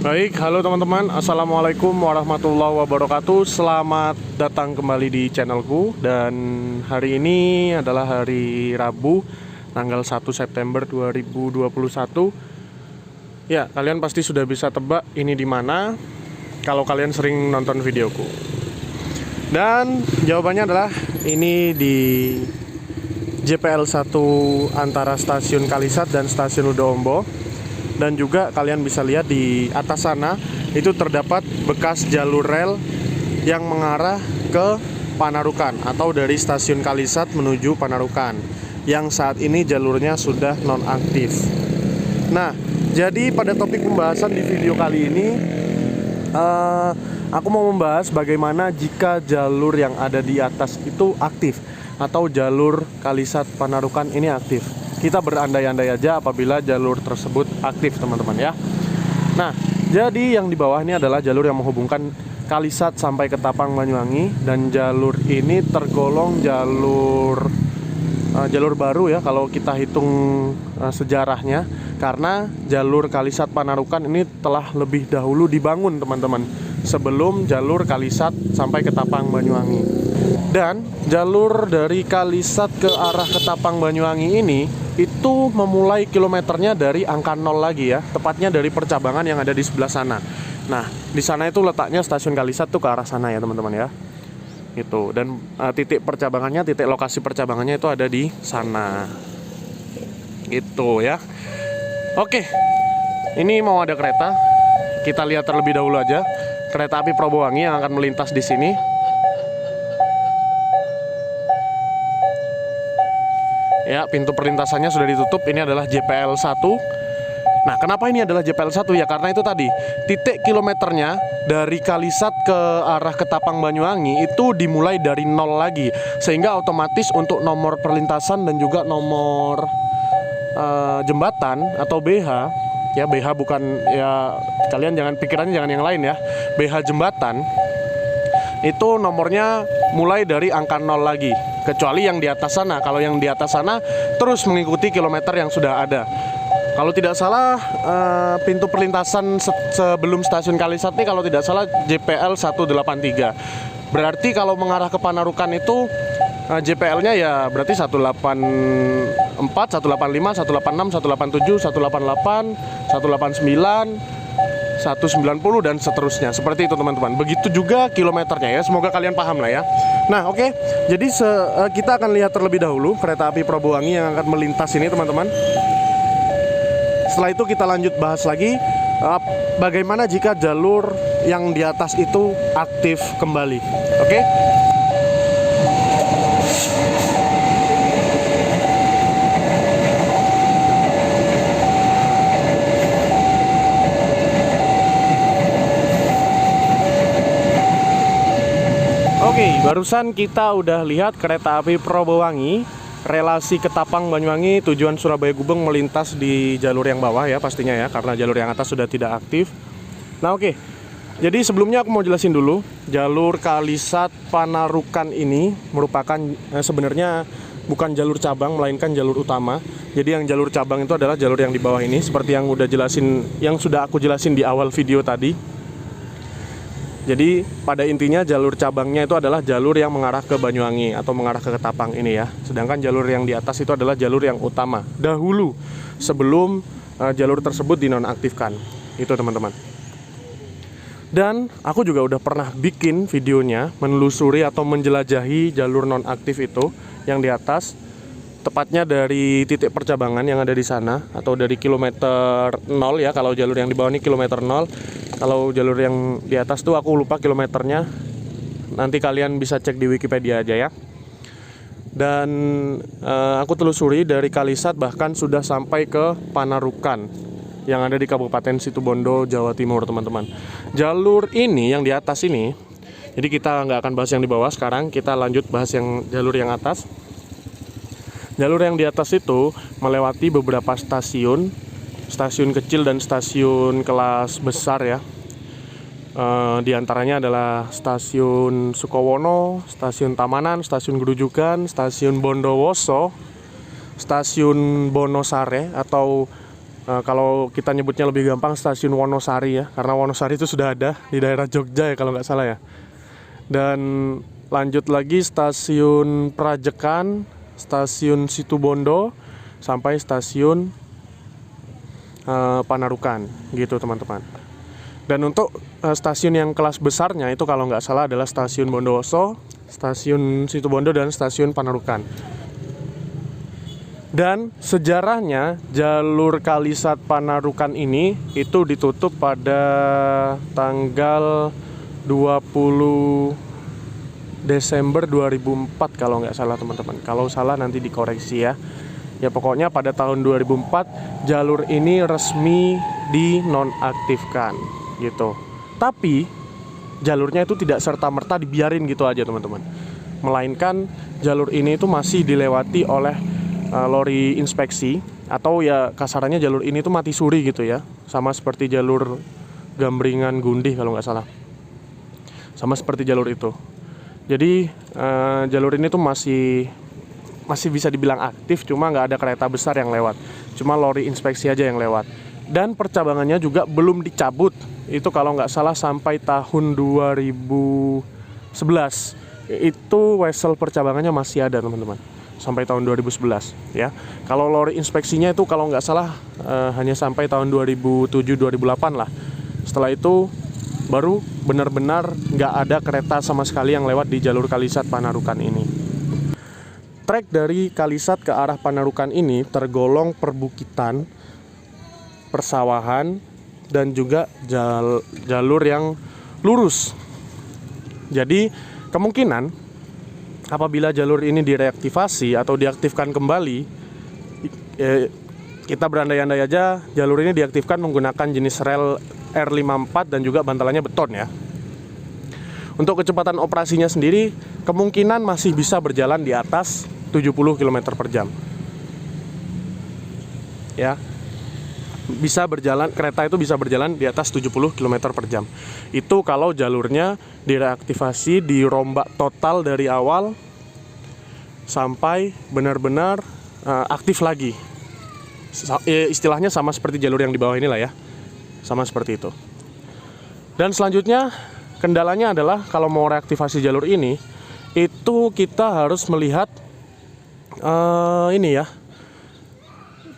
Baik, halo teman-teman. Assalamualaikum warahmatullahi wabarakatuh. Selamat datang kembali di channelku. Dan hari ini adalah hari Rabu, tanggal 1 September 2021. Ya, kalian pasti sudah bisa tebak ini di mana kalau kalian sering nonton videoku. Dan jawabannya adalah ini di JPL 1 antara stasiun Kalisat dan stasiun Udoombo. Dan juga kalian bisa lihat di atas sana itu terdapat bekas jalur rel yang mengarah ke Panarukan atau dari stasiun Kalisat menuju Panarukan, yang saat ini jalurnya sudah nonaktif. Nah, jadi pada topik pembahasan di video kali ini aku mau membahas bagaimana jika jalur yang ada di atas itu aktif atau jalur Kalisat Panarukan ini aktif. Kita berandai-andai aja apabila jalur tersebut aktif, teman-teman ya. Nah, jadi yang di bawah ini adalah jalur yang menghubungkan Kalisat sampai ke Tapang Banyuwangi, dan jalur ini tergolong jalur baru ya kalau kita hitung sejarahnya, karena jalur Kalisat Panarukan ini telah lebih dahulu dibangun, teman-teman, sebelum jalur Kalisat sampai ke Tapang Banyuwangi. Dan jalur dari Kalisat ke arah ke Tapang Banyuwangi ini itu memulai kilometernya dari angka 0 lagi ya, tepatnya dari percabangan yang ada di sebelah sana. Nah, di sana itu letaknya stasiun Kalisat tuh ke arah sana ya, teman-teman ya. Itu, dan titik percabangannya, titik lokasi percabangannya itu ada di sana. Gitu ya. Oke. Ini mau ada kereta. Kita lihat terlebih dahulu aja kereta api Probowangi yang akan melintas di sini. Ya, pintu perlintasannya sudah ditutup. Ini adalah JPL 1. Nah, kenapa ini adalah JPL 1? Ya, karena itu tadi, titik kilometernya dari Kalisat ke arah ke Tapang Banyuwangi itu dimulai dari 0 lagi. Sehingga otomatis untuk nomor perlintasan dan juga nomor jembatan atau BH, ya BH bukan, ya kalian jangan pikirannya jangan yang lain ya. BH jembatan itu nomornya mulai dari angka 0 lagi, kecuali yang di atas sana. Kalau yang di atas sana terus mengikuti kilometer yang sudah ada. Kalau tidak salah pintu perlintasan sebelum stasiun Kalisat ini kalau tidak salah JPL 183. Berarti kalau mengarah ke Panarukan itu JPL-nya ya berarti 184, 185, 186, 187, 188, 189, 190 dan seterusnya. Seperti itu, teman-teman. Begitu juga kilometernya ya. Semoga kalian paham lah ya. Nah, oke. Jadi kita akan lihat terlebih dahulu kereta api Probowangi yang akan melintas ini, teman-teman. Setelah itu kita lanjut bahas lagi bagaimana jika jalur yang di atas itu aktif kembali. Oke? Oke, barusan kita udah lihat kereta api Probowangi relasi ke Tapang Banyuwangi tujuan Surabaya Gubeng melintas di jalur yang bawah ya pastinya ya, karena jalur yang atas sudah tidak aktif. Nah, oke. Jadi sebelumnya aku mau jelasin dulu, jalur Kalisat Panarukan ini merupakan sebenarnya bukan jalur cabang melainkan jalur utama. Jadi yang jalur cabang itu adalah jalur yang di bawah ini, seperti yang sudah aku jelasin di awal video tadi. Jadi pada intinya jalur cabangnya itu adalah jalur yang mengarah ke Banyuwangi atau mengarah ke Ketapang ini ya. Sedangkan jalur yang di atas itu adalah jalur yang utama dahulu sebelum jalur tersebut dinonaktifkan. Itu, teman-teman. Dan aku juga udah pernah bikin videonya menelusuri atau menjelajahi jalur nonaktif itu yang di atas, tepatnya dari titik percabangan yang ada di sana atau dari kilometer 0 ya. Kalau jalur yang di bawah ini kilometer 0. Kalau jalur yang di atas tuh aku lupa kilometernya. Nanti kalian bisa cek di Wikipedia aja ya. Dan aku telusuri dari Kalisat bahkan sudah sampai ke Panarukan yang ada di Kabupaten Situbondo, Jawa Timur, teman-teman. Jalur ini yang di atas ini, jadi kita nggak akan bahas yang di bawah sekarang. Kita lanjut bahas yang jalur yang atas. Jalur yang di atas itu melewati beberapa stasiun kecil dan stasiun kelas besar ya. Di antaranya adalah stasiun Sukowono, stasiun Tamanan, stasiun Gerujukan, stasiun Bondowoso, stasiun Bonosare atau Kalau kita nyebutnya lebih gampang stasiun Wonosari ya, karena Wonosari itu sudah ada di daerah Jogja ya kalau nggak salah ya. Dan lanjut lagi stasiun Prajekan, stasiun Situbondo, sampai stasiun Panarukan gitu teman-teman. Dan untuk stasiun yang kelas besarnya itu kalau nggak salah adalah stasiun Bondowoso, stasiun Situbondo, dan stasiun Panarukan. Dan sejarahnya jalur Kalisat Panarukan ini itu ditutup pada tanggal 20 Desember 2004 kalau nggak salah teman-teman. Kalau salah nanti dikoreksi ya. Ya pokoknya pada tahun 2004 jalur ini resmi dinonaktifkan gitu. Tapi jalurnya itu tidak serta-merta dibiarin gitu aja teman-teman. Melainkan jalur ini itu masih dilewati oleh lori inspeksi, atau ya kasarannya jalur ini tuh mati suri gitu ya. Sama seperti jalur Gambringan Gundih kalau nggak salah. Sama seperti jalur itu. Jadi jalur ini tuh masih bisa dibilang aktif, cuma nggak ada kereta besar yang lewat, cuma lori inspeksi aja yang lewat. Dan percabangannya juga belum dicabut, itu kalau nggak salah sampai tahun 2011 itu wesel percabangannya masih ada teman-teman, sampai tahun 2011 ya. Kalau lori inspeksinya itu kalau nggak salah hanya sampai tahun 2007-2008 lah. Setelah itu baru benar-benar nggak ada kereta sama sekali yang lewat di jalur Kalisat Panarukan ini. Trek dari Kalisat ke arah Panarukan ini tergolong perbukitan, persawahan, dan juga jalur yang lurus. Jadi kemungkinan apabila jalur ini direaktivasi atau diaktifkan kembali, kita berandai-andai aja jalur ini diaktifkan menggunakan jenis rel R54 dan juga bantalannya beton ya. Untuk kecepatan operasinya sendiri kemungkinan masih bisa berjalan di atas 70 km per jam ya. Bisa berjalan, kereta itu bisa berjalan di atas 70 km per jam. Itu kalau jalurnya direaktivasi, dirombak total dari awal sampai benar-benar aktif lagi. Istilahnya sama seperti jalur yang di bawah inilah ya. Sama seperti itu. Dan selanjutnya kendalanya adalah kalau mau reaktivasi jalur ini, itu kita harus melihat ini ya,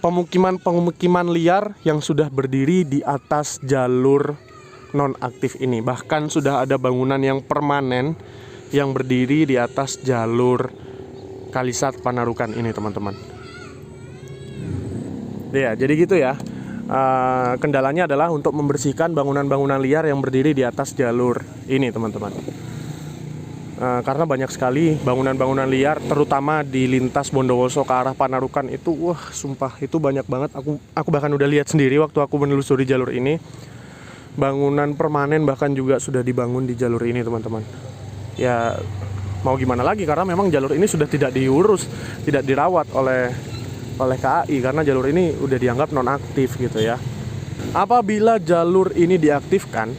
pemukiman liar yang sudah berdiri di atas jalur nonaktif ini. Bahkan sudah ada bangunan yang permanen yang berdiri di atas jalur Kalisat Panarukan ini teman-teman. Ya, jadi gitu ya. Kendalanya adalah untuk membersihkan bangunan-bangunan liar yang berdiri di atas jalur ini teman-teman. Karena banyak sekali bangunan-bangunan liar, terutama di lintas Bondowoso ke arah Panarukan itu, wah sumpah itu banyak banget. Aku bahkan udah lihat sendiri waktu aku menelusuri jalur ini. Bangunan permanen bahkan juga sudah dibangun di jalur ini teman-teman. Ya mau gimana lagi, karena memang jalur ini sudah tidak diurus, tidak dirawat oleh KAI, karena jalur ini udah dianggap nonaktif gitu ya. Apabila jalur ini diaktifkan,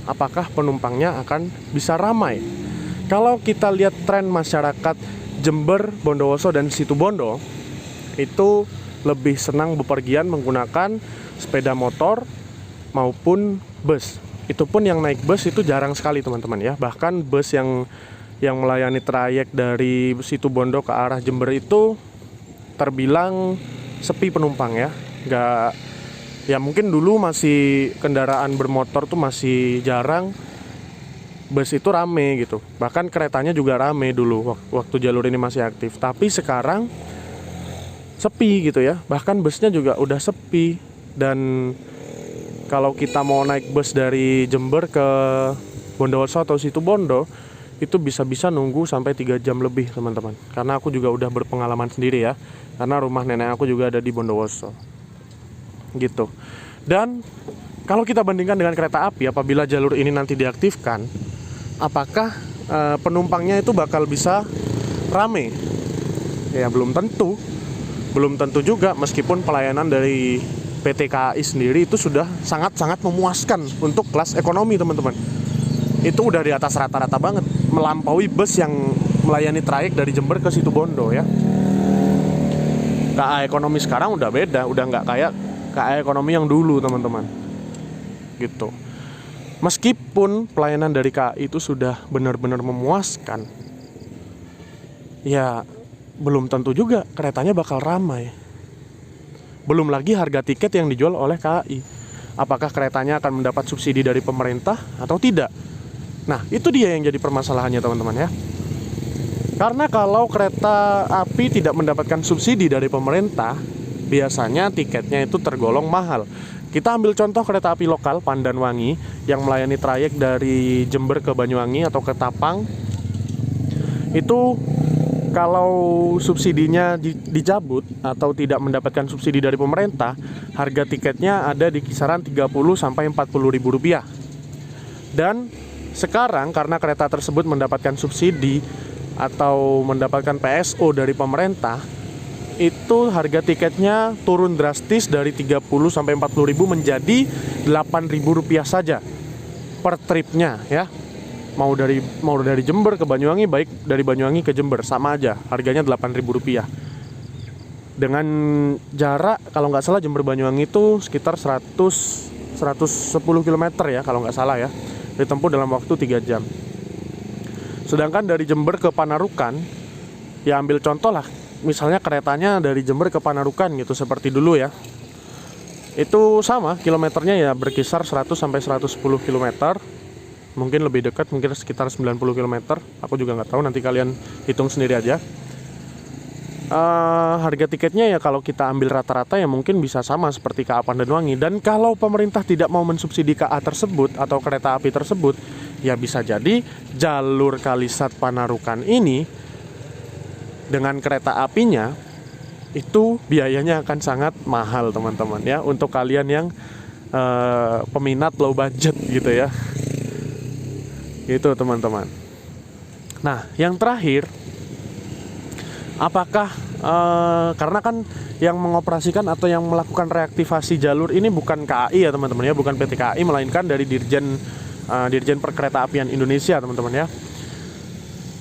apakah penumpangnya akan bisa ramai? Kalau kita lihat tren masyarakat Jember, Bondowoso, dan Situbondo, itu lebih senang bepergian menggunakan sepeda motor maupun bus. Itu pun yang naik bus itu jarang sekali teman-teman ya. Bahkan bus yang melayani trayek dari Situbondo ke arah Jember itu terbilang sepi penumpang ya. Nggak, ya mungkin dulu masih kendaraan bermotor tuh masih jarang, bus itu rame gitu. Bahkan keretanya juga rame dulu waktu jalur ini masih aktif. Tapi sekarang sepi gitu ya. Bahkan busnya juga udah sepi. Dan kalau kita mau naik bus dari Jember ke Bondowoso atau Situbondo, itu bisa-bisa nunggu sampai 3 jam lebih teman-teman. Karena aku juga udah berpengalaman sendiri ya. Karena rumah nenek aku juga ada di Bondowoso gitu. Dan kalau kita bandingkan dengan kereta api, apabila jalur ini nanti diaktifkan, apakah penumpangnya itu bakal bisa rame? Ya belum tentu. Belum tentu juga, meskipun pelayanan dari PT KAI sendiri itu sudah sangat-sangat memuaskan untuk kelas ekonomi teman-teman. Itu udah di atas rata-rata banget, melampaui bus yang melayani trayek dari Jember ke Situbondo ya. KA ekonomi sekarang udah beda, udah nggak kayak KAI ekonomi yang dulu teman-teman. Gitu. Meskipun pelayanan dari KAI itu sudah benar-benar memuaskan, ya belum tentu juga keretanya bakal ramai. Belum lagi harga tiket yang dijual oleh KAI. Apakah keretanya akan mendapat subsidi dari pemerintah atau tidak? Nah, itu dia yang jadi permasalahannya teman-teman ya. Karena kalau kereta api tidak mendapatkan subsidi dari pemerintah, biasanya tiketnya itu tergolong mahal. Kita ambil contoh kereta api lokal Pandanwangi yang melayani trayek dari Jember ke Banyuwangi atau ke Tapang. Itu kalau subsidinya dicabut atau tidak mendapatkan subsidi dari pemerintah, harga tiketnya ada di kisaran 30 sampai 40 ribu rupiah. Dan sekarang karena kereta tersebut mendapatkan subsidi atau mendapatkan PSO dari pemerintah, itu harga tiketnya turun drastis dari 30 sampai 40 ribu menjadi 8 ribu rupiah saja per tripnya ya. Mau dari Jember ke Banyuwangi, baik dari Banyuwangi ke Jember sama aja, harganya 8 ribu rupiah. Dengan jarak kalau nggak salah Jember Banyuwangi itu sekitar 110 km ya kalau nggak salah ya, ditempuh dalam waktu 3 jam. Sedangkan dari Jember ke Panarukan, ya ambil contoh lah, misalnya keretanya dari Jember ke Panarukan gitu seperti dulu ya. Itu sama, kilometernya ya berkisar 100 sampai 110 km. Mungkin lebih dekat, mungkin sekitar 90 km. Aku juga nggak tahu, nanti kalian hitung sendiri aja. Harga tiketnya ya kalau kita ambil rata-rata ya mungkin bisa sama seperti KA Pandanwangi. Dan kalau pemerintah tidak mau mensubsidi KA tersebut atau kereta api tersebut, ya bisa jadi jalur Kalisat Panarukan ini dengan kereta apinya itu biayanya akan sangat mahal teman-teman ya, untuk kalian yang peminat low budget gitu ya. Gitu teman-teman. Nah, yang terakhir, apakah karena kan yang mengoperasikan atau yang melakukan reaktivasi jalur ini bukan KAI ya teman-teman ya, bukan PT KAI, melainkan dari Dirjen Perkeretaapian Indonesia teman-teman ya.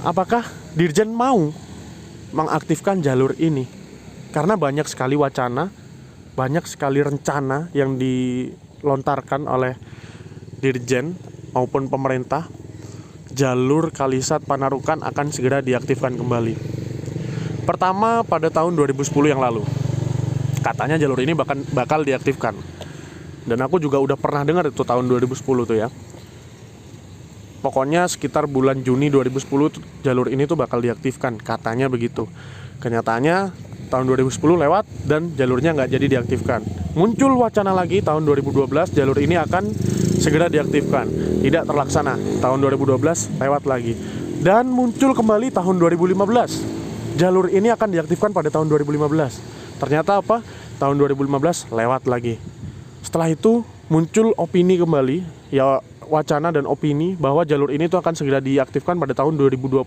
Apakah Dirjen mau mengaktifkan jalur ini? Karena banyak sekali wacana, banyak sekali rencana yang dilontarkan oleh Dirjen maupun pemerintah. Jalur Kalisat Panarukan akan segera diaktifkan kembali. Pertama pada tahun 2010 yang lalu, katanya jalur ini bakal diaktifkan. Dan aku juga udah pernah dengar itu tahun 2010 tuh ya. Pokoknya sekitar bulan Juni 2010 jalur ini tuh bakal diaktifkan, katanya begitu. Kenyataannya tahun 2010 lewat dan jalurnya nggak jadi diaktifkan. Muncul wacana lagi tahun 2012 jalur ini akan segera diaktifkan, tidak terlaksana. Tahun 2012 lewat lagi. Dan muncul kembali tahun 2015. Jalur ini akan diaktifkan pada tahun 2015. Ternyata apa? Tahun 2015 lewat lagi. Setelah itu muncul opini kembali, ya wacana dan opini bahwa jalur ini tuh akan segera diaktifkan pada tahun 2020.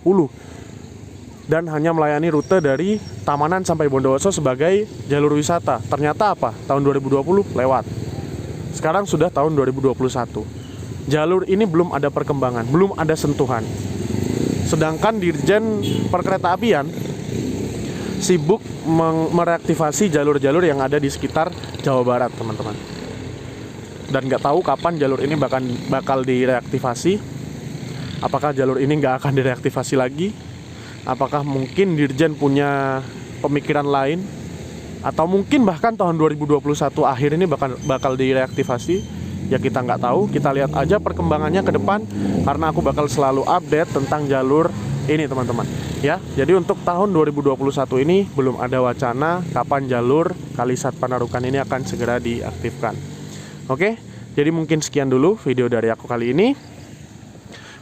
Dan hanya melayani rute dari Tamanan sampai Bondowoso sebagai jalur wisata. Ternyata apa? Tahun 2020 lewat. Sekarang sudah tahun 2021. Jalur ini belum ada perkembangan, belum ada sentuhan. Sedangkan Dirjen Perkeretaapian sibuk mereaktivasi jalur-jalur yang ada di sekitar Jawa Barat, teman-teman. Dan nggak tahu kapan jalur ini bakal direaktivasi. Apakah jalur ini nggak akan direaktivasi lagi? Apakah mungkin Dirjen punya pemikiran lain? Atau mungkin bahkan tahun 2021 akhir ini bakal direaktivasi, ya kita nggak tahu. Kita lihat aja perkembangannya ke depan, karena aku bakal selalu update tentang jalur ini teman-teman ya. Jadi untuk tahun 2021 ini belum ada wacana kapan jalur Kalisat Panarukan ini akan segera diaktifkan. Oke, jadi mungkin sekian dulu video dari aku kali ini.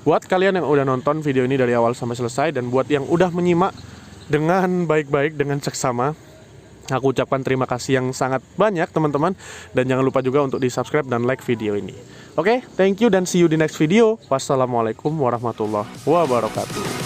Buat kalian yang udah nonton video ini dari awal sampai selesai, dan buat yang udah menyimak dengan baik-baik, dengan seksama, aku ucapkan terima kasih yang sangat banyak teman-teman. Dan jangan lupa juga untuk di subscribe dan like video ini. Oke, thank you dan see you di next video. Wassalamualaikum warahmatullahi wabarakatuh.